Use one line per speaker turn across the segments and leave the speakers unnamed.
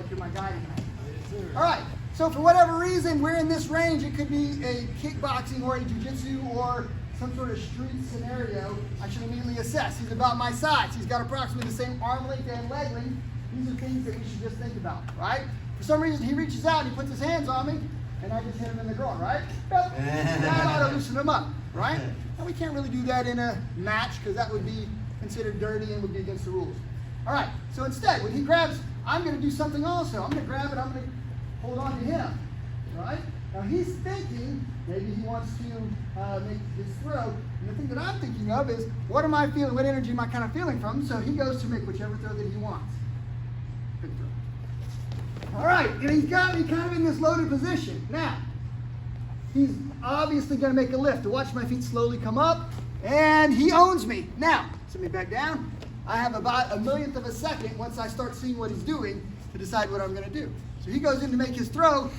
like you're my guy tonight. All right, so for whatever reason, we're in this range. It could be a kickboxing or a jiu-jitsu or some sort of street scenario. I should immediately assess. He's about my size. He's got approximately the same arm length and leg length. These are things that we should just think about, right? For some reason, he reaches out and he puts his hands on me, and I just hit him in the groin, right? That ought to loosen him up, right? And we can't really do that in a match because that would be considered dirty and would be against the rules. All right, so instead, when he grabs, I'm going to do something also. I'm going to grab it, I'm going to hold on to him, right? Now he's thinking, maybe he wants to make his throw, and the thing that I'm thinking of is, what am I feeling, what energy am I kind of feeling from? So he goes to make whichever throw that he wants. Good throw. All right, and he's got me kind of in this loaded position. Now, he's obviously going to make a lift. To watch my feet slowly come up, and he owns me. Now, set me back down. I have about a millionth of a second once I start seeing what he's doing to decide what I'm going to do. So he goes in to make his throw,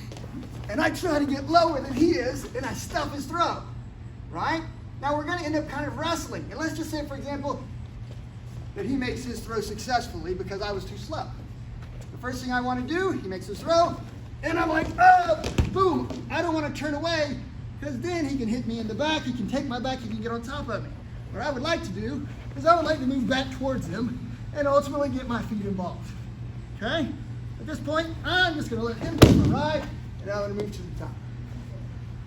and I try to get lower than he is, and I stuff his throw, right? Now we're going to end up kind of wrestling. And let's just say, for example, that he makes his throw successfully because I was too slow. The first thing I want to do, he makes his throw, and I'm like, oh, boom. I don't want to turn away because then he can hit me in the back, he can take my back, he can get on top of me. What I would like to do is I would like to move back towards him and ultimately get my feet involved, okay? At this point, I'm just going to let him go for a ride, and I'm going to move to the top.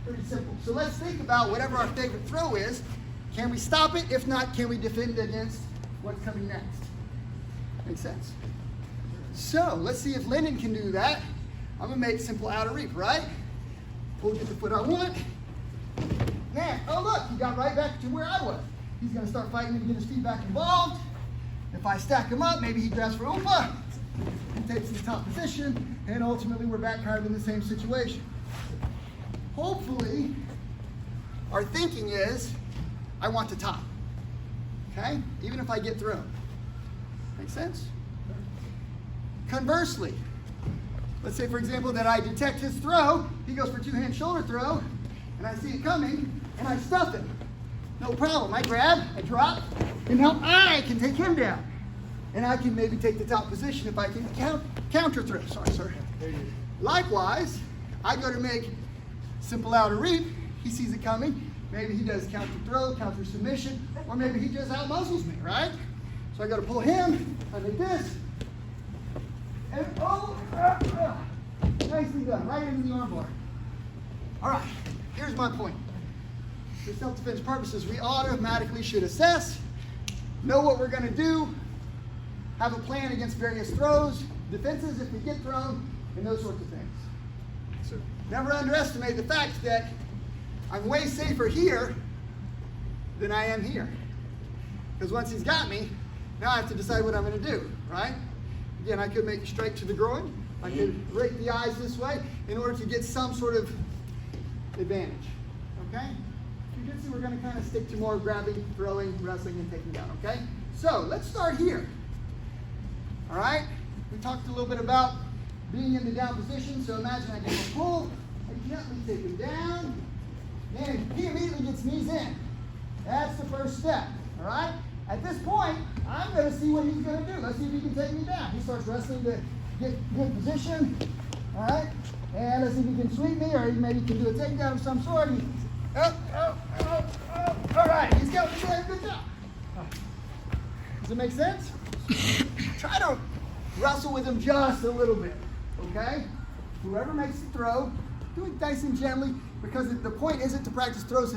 Pretty simple. So let's think about whatever our favorite throw is. Can we stop it? If not, can we defend against what's coming next? Makes sense. So let's see if Lyndon can do that. I'm going to make simple outer reap, right? Pull, get the foot I want. Now, oh look, he got right back to where I was. He's going to start fighting to get his feet back involved. If I stack him up, maybe he grabs for Umpa. He takes his top position, and ultimately we're back kind of in the same situation. Hopefully, our thinking is, I want to top, okay? Even if I get thrown. Make sense? Conversely, let's say, for example, that I detect his throw, he goes for two-hand shoulder throw, and I see it coming, and I stuff him. No problem. I grab, I drop, and now I can take him down. And I can maybe take the top position if I can counter throw. Sorry, sir. Likewise, I go to make simple outer reap. He sees it coming. Maybe he does counter throw, counter submission, or maybe he just out-muscles me, right? So I got to pull him. I make this. And nicely done, right into the armbar. All right, here's my point. For self-defense purposes, we automatically should assess, know what we're going to do, have a plan against various throws, defenses if we get thrown, and those sorts of things. So never underestimate the fact that I'm way safer here than I am here. Because once he's got me, now I have to decide what I'm going to do, right? Again, I could make it straight to the groin. I could rake the eyes this way in order to get some sort of advantage, okay? Jiu-Jitsu, we're going to kind of stick to more grabbing, throwing, wrestling, and taking down, okay? So let's start here. All right? We talked a little bit about being in the down position, so imagine I get a pull, I gently take him down, and he immediately gets knees in. That's the first step, all right? At this point, I'm going to see what he's going to do. Let's see if he can take me down. He starts wrestling to get good position, all right? And let's see if he can sweep me, or he maybe can do a takedown of some sort. All right, he's got me there. Good job. Does it make sense? Try to wrestle with him just a little bit, okay? Whoever makes the throw, do it nice and gently, because the point isn't to practice throws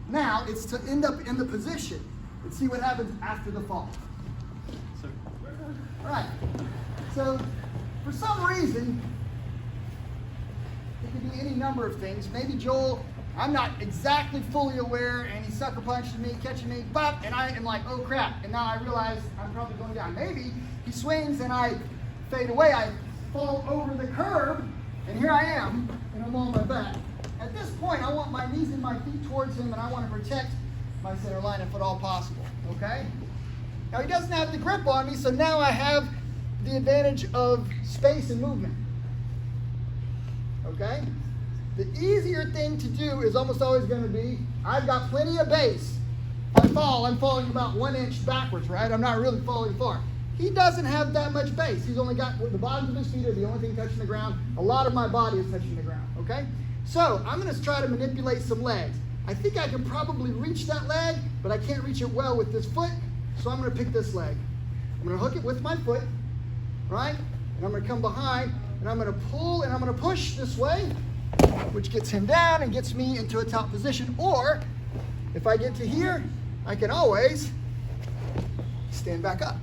now, it's to end up in the position and see what happens after the fall. All right, so for some reason, it could be any number of things. Maybe Joel, I'm not exactly fully aware, and he sucker punched me, catching me, bop, and I am like, oh crap, and now I realize I'm probably going down. Maybe he swings and I fade away, I fall over the curb, and here I am, and I'm on my back. At this point, I want my knees and my feet towards him, and I want to protect my center line if at all possible, okay? Now he doesn't have the grip on me, so now I have the advantage of space and movement, okay? The easier thing to do is almost always going to be, I've got plenty of base. If I fall, I'm falling about 1 inch backwards, right? I'm not really falling far. He doesn't have that much base. He's only got, the bottoms of his feet are the only thing touching the ground. A lot of my body is touching the ground, okay? So I'm going to try to manipulate some legs. I think I can probably reach that leg, but I can't reach it well with this foot, so I'm going to pick this leg. I'm going to hook it with my foot, right? And I'm going to come behind, and I'm going to pull, and I'm going to push this way, which gets him down and gets me into a top position. Or if I get to here, I can always stand back up,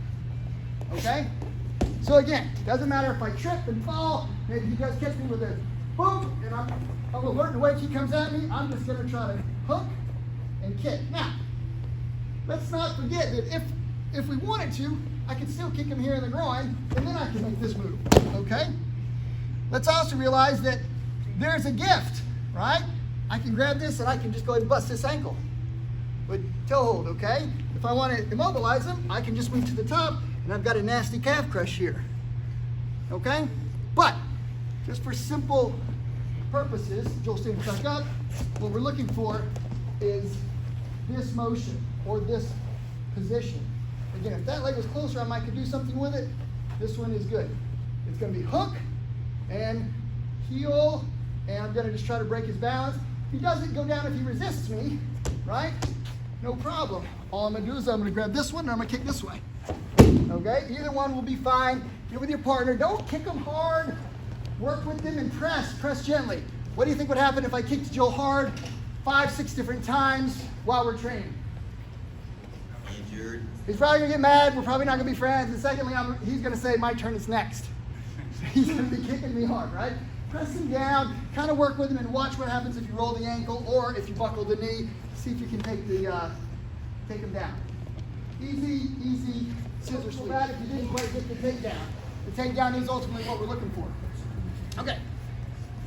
okay? So again, doesn't matter if I trip and fall, maybe he does catch me with a boom, and I'm alert to wait if he comes at me. I'm just going to try to hook and kick. Now, let's not forget that if we wanted to, I could still kick him here in the groin, and then I can make this move, okay? Let's also realize that there's a gift, right? I can grab this and I can just go ahead and bust this ankle with toe hold, okay? If I want to immobilize him, I can just move to the top, and I've got a nasty calf crush here, okay? But just for simple purposes, Joel stands back up, what we're looking for is this motion or this position. Again, if that leg was closer, I might could do something with it. This one is good. It's going to be hook and heel, and I'm going to just try to break his balance. If he doesn't go down, if he resists me, right, no problem. All I'm going to do is I'm going to grab this one and I'm going to kick this way. Okay, either one will be fine. Get with your partner. Don't kick them hard. Work with them and press gently. What do you think would happen if I kicked Joe hard 5, 6 different times while we're training?
Injured.
He's probably going to get mad. We're probably not going to be friends. And secondly, he's going to say, my turn is next. He's going to be kicking me hard, right? Press him down, kind of work with him, and watch what happens if you roll the ankle or if you buckle the knee. See if you can take him down. Easy scissor sweep. If you didn't quite get the takedown. The takedown is ultimately what we're looking for. Okay.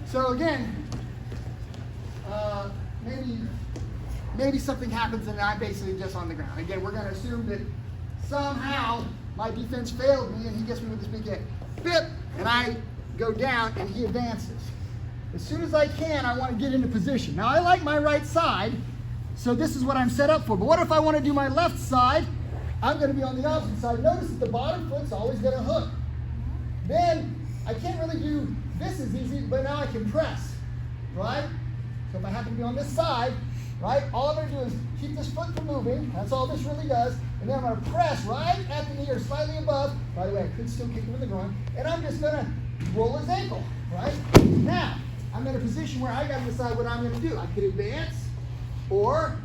So again, maybe something happens and I'm basically just on the ground. Again, we're going to assume that somehow my defense failed me and he gets me with this big hit. Bip, and I go down and he advances. As soon as I can, I want to get into position. Now I like my right side, so this is what I'm set up for. But what if I want to do my left side? I'm going to be on the opposite side. Notice that the bottom foot's always going to hook. Then I can't really do this as easy, but now I can press, right? So if I happen to be on this side, right, all I'm going to do is keep this foot from moving. That's all this really does. And then I'm going to press right at the knee or slightly above. By the way, I could still kick him in the groin. And I'm just going to roll his ankle, right? Now, I'm in a position where I got to decide what I'm going to do. I could advance, or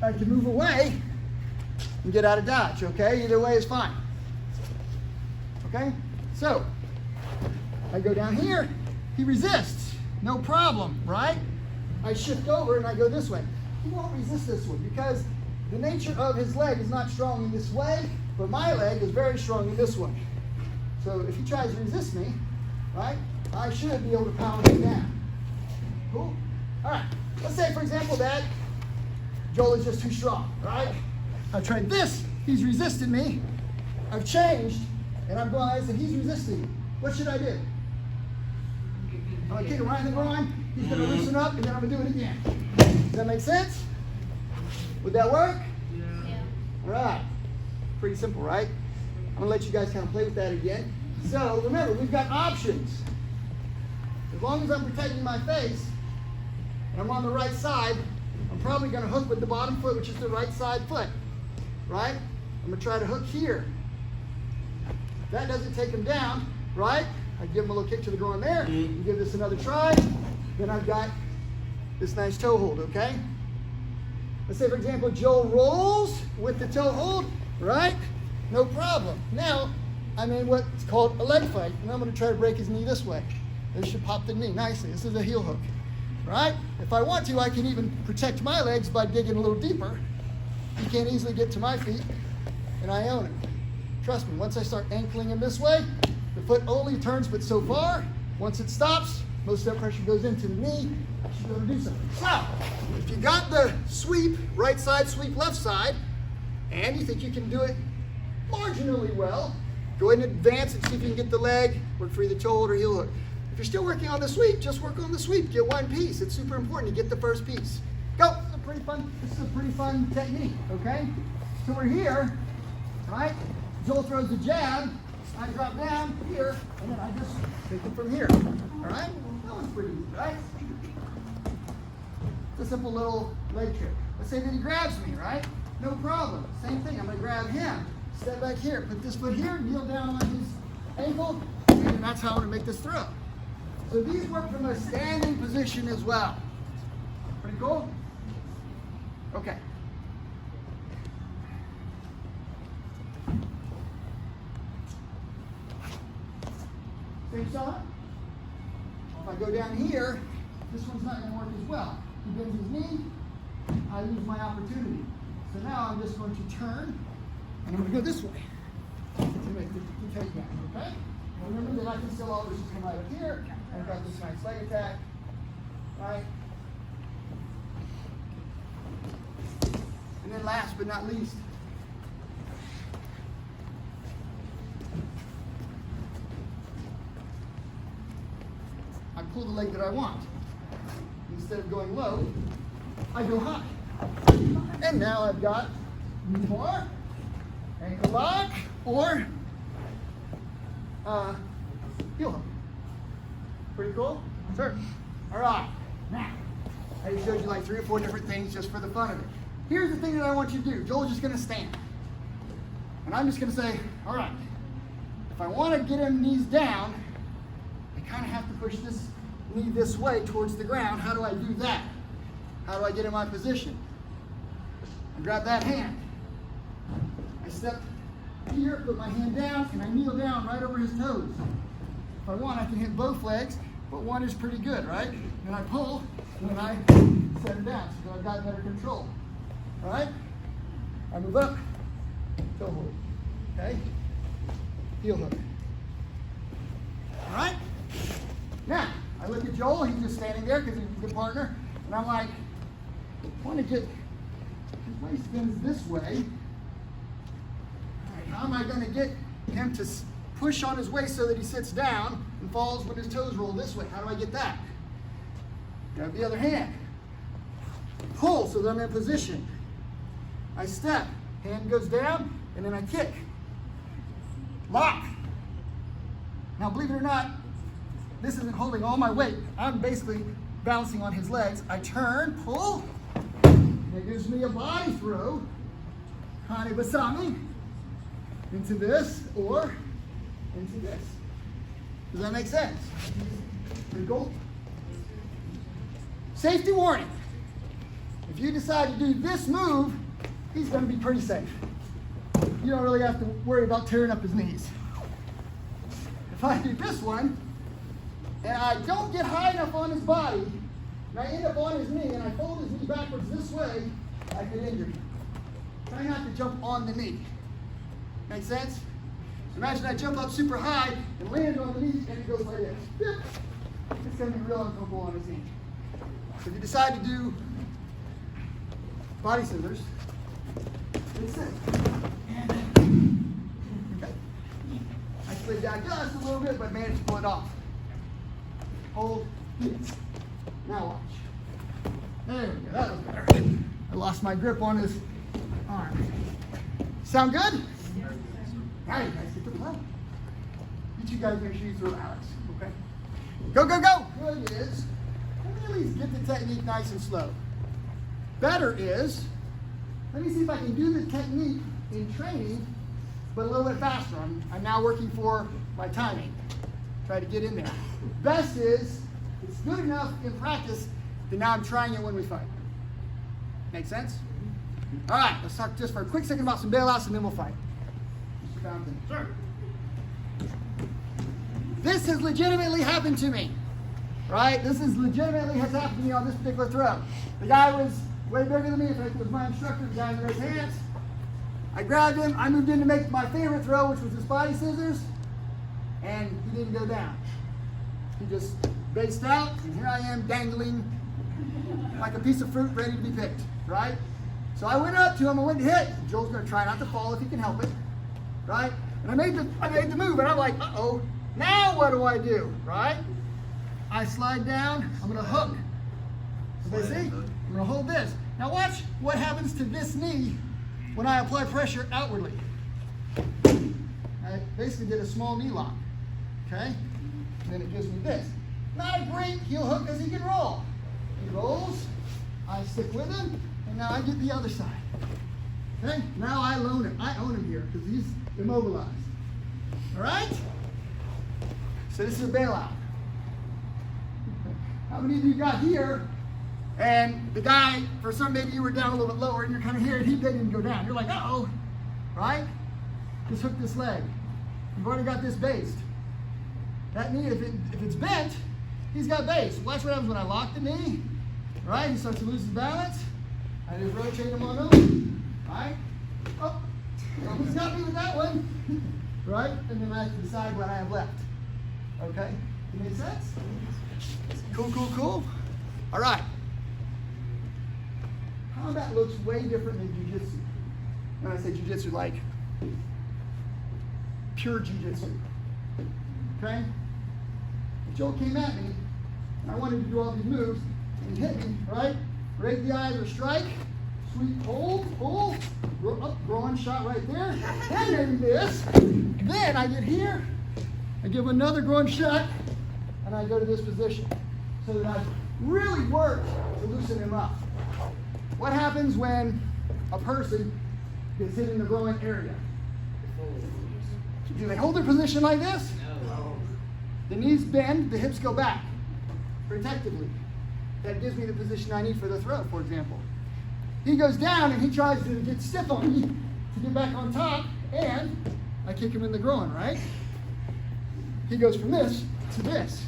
I can move away and get out of dodge, okay? Either way is fine. Okay? So, I go down here, he resists, no problem, right? I shift over and I go this way. He won't resist this one because the nature of his leg is not strong in this way, but my leg is very strong in this way. So if he tries to resist me, right, I should be able to pound him down. Cool? All right, let's say, for example, that Joel is just too strong, right? I've tried this, he's resisted me. I've changed, and I've realized that he's resisting me. What should I do? I'm going to kick him right in the groin. He's going to loosen up, and then I'm going to do it again. Does that make sense? Would that work?
Yeah.
All right. Pretty simple, right? I'm going to let you guys kind of play with that again. So remember, we've got options. As long as I'm protecting my face, and I'm on the right side, I'm probably going to hook with the bottom foot, which is the right side foot. Right? I'm going to try to hook here. If that doesn't take him down, right? I give him a little kick to the groin there. And give this another try. Then I've got this nice toe hold, okay? Let's say, for example, Joel rolls with the toe hold, right? No problem. Now, I'm in what's called a leg fight, and I'm going to try to break his knee this way. This should pop the knee nicely. This is a heel hook, right? If I want to, I can even protect my legs by digging a little deeper. He can't easily get to my feet, and I own it. Trust me, once I start ankling him this way, the foot only turns but so far. Once it stops, most of that pressure goes into the knee. I should be able to do something. So, if you got the sweep, right side, sweep, left side, and you think you can do it marginally well, go ahead and advance and see if you can get the leg, work for either toe hold or heel hook. If you're still working on the sweep, just work on the sweep. Get one piece. It's super important to get the first piece. Go. This is a pretty fun technique, okay? So we're here, right? Joel throws the jab, I drop down here, and then I just take it from here. All right? That one's pretty easy, right? It's a simple little leg trick. Let's say that he grabs me, right? No problem. Same thing. I'm going to grab him. Step back here. Put this foot here. Kneel down on his ankle. And that's how I'm going to make this throw. So these work from a standing position as well. Pretty cool? Okay. Same shot. If I go down here, this one's not going to work as well. He bends his knee, I lose my opportunity. So now I'm just going to turn, and I'm going to go this way to make the takedown, okay? And remember that I can still always just come right up here, and I've got this nice leg attack, right? And then last but not least, I pull the leg that I want. Instead of going low, I go high. And now I've got knee bar, ankle lock, or heel hook. Pretty cool? Sure. All right. Now, I just showed you like 3 or 4 different things just for the fun of it. Here's the thing that I want you to do. Joel's just going to stand. And I'm just going to say, all right, if I want to get him knees down, I kind of have to push this knee this way towards the ground. How do I do that? How do I get in my position? I grab that hand. I step here, put my hand down, and I kneel down right over his toes. If I want, I can hit both legs, but one is pretty good, right? Then I pull, and then I set it down so that I've got better control. All right? I move up, toe hold. Okay? Heel hook. All right? Now, I look at Joel, he's just standing there because he's a good partner, and I'm like, I want to get his waist bends this way. All right, how am I going to get him to push on his waist so that he sits down and falls when his toes roll this way? How do I get that? Grab the other hand. Pull so that I'm in position. I step, hand goes down, and then I kick. Lock. Now, believe it or not, this isn't holding all my weight. I'm basically bouncing on his legs. I turn, pull. That gives me a body throw. Hane Basami. Into this or into this. Does that make sense? Pretty cool. Safety warning. If you decide to do this move, he's going to be pretty safe. You don't really have to worry about tearing up his knees. If I do this one, and I don't get high enough on his body, and I end up on his knee, and I fold his knee backwards this way, I could injure him. Try not to jump on the knee. Make sense? So imagine I jump up super high and land on the knee, and it goes like this. It's going to be real uncomfortable on his knee. So if you decide to do body scissors, it's it. Okay. I slid down just a little bit, but managed to pull it off. Hold. Now watch. There we go. That was better. I lost my grip on his arm. Sound good? Now you guys get to play. You two guys make sure you throw Alex. Okay? Go, go, go! Good is, let me at least get the technique nice and slow. Better is, let me see if I can do the technique in training, but a little bit faster. I'm now working for my timing. Try to get in there. Best is, it's good enough in practice that now I'm trying it when we fight. Make sense? All right, let's talk just for a quick second about some bailouts and then we'll fight. Sure. This has legitimately happened to me, right? This has legitimately happened to me on this particular throw. The guy was way bigger than me. In fact, it was my instructor, the guy in raised hands. I grabbed him. I moved in to make my favorite throw, which was his body scissors, and he didn't go down. He just based out, and here I am dangling like a piece of fruit ready to be picked, right? So I went up to him, I went to hit. Joel's gonna try not to fall if he can help it, right? And I made the move, and I'm like, uh-oh, now what do I do, right? I slide down, I'm gonna hook. Everybody see? I'm gonna hold this. Now watch what happens to this knee when I apply pressure outwardly. I basically did a small knee lock. Okay? And then it gives me this. Not a great heel hook because he can roll. He rolls, I stick with him, and now I get the other side. Okay? Now I own him. I own him here because he's immobilized. All right? So this is a bailout. How many of you got here, and the guy, for some, maybe you were down a little bit lower, and you're kind of here, and he didn't go down. You're like, uh-oh, right? Just hook this leg. You've already got this based. That knee, if it's bent, he's got base. Watch what happens when I lock the knee, right? He starts to lose his balance. I just rotate him on over, right? Oh, he's got me with that one, right? And then I have to decide what I have left. Okay? Make sense? Cool, cool, cool. All right. Combat looks way different than jiu-jitsu. When I say jiu-jitsu, like pure jiu-jitsu. Okay? If Joe came at me, and I wanted to do all these moves, and he hit me, right? Raise the eyes or strike, sweep, hold, pull, up, groin shot right there. Then maybe this. Then I get here, I give another groin shot, and I go to this position. So that I really work to loosen him up. What happens when a person gets hit in the groin area? Do they hold their position like this? No. The knees bend, the hips go back protectively. That gives me the position I need for the throw, for example. He goes down and he tries to get stiff on me to get back on top, and I kick him in the groin, right? He goes from this to this.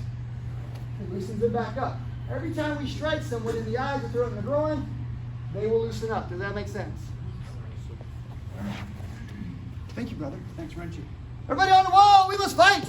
It loosens it back up. Every time we strike someone in the eyes or throw it in the groin, they will loosen up. Does that make sense? Thank you, brother. Thanks, Renchi. Everybody on the wall, we must fight!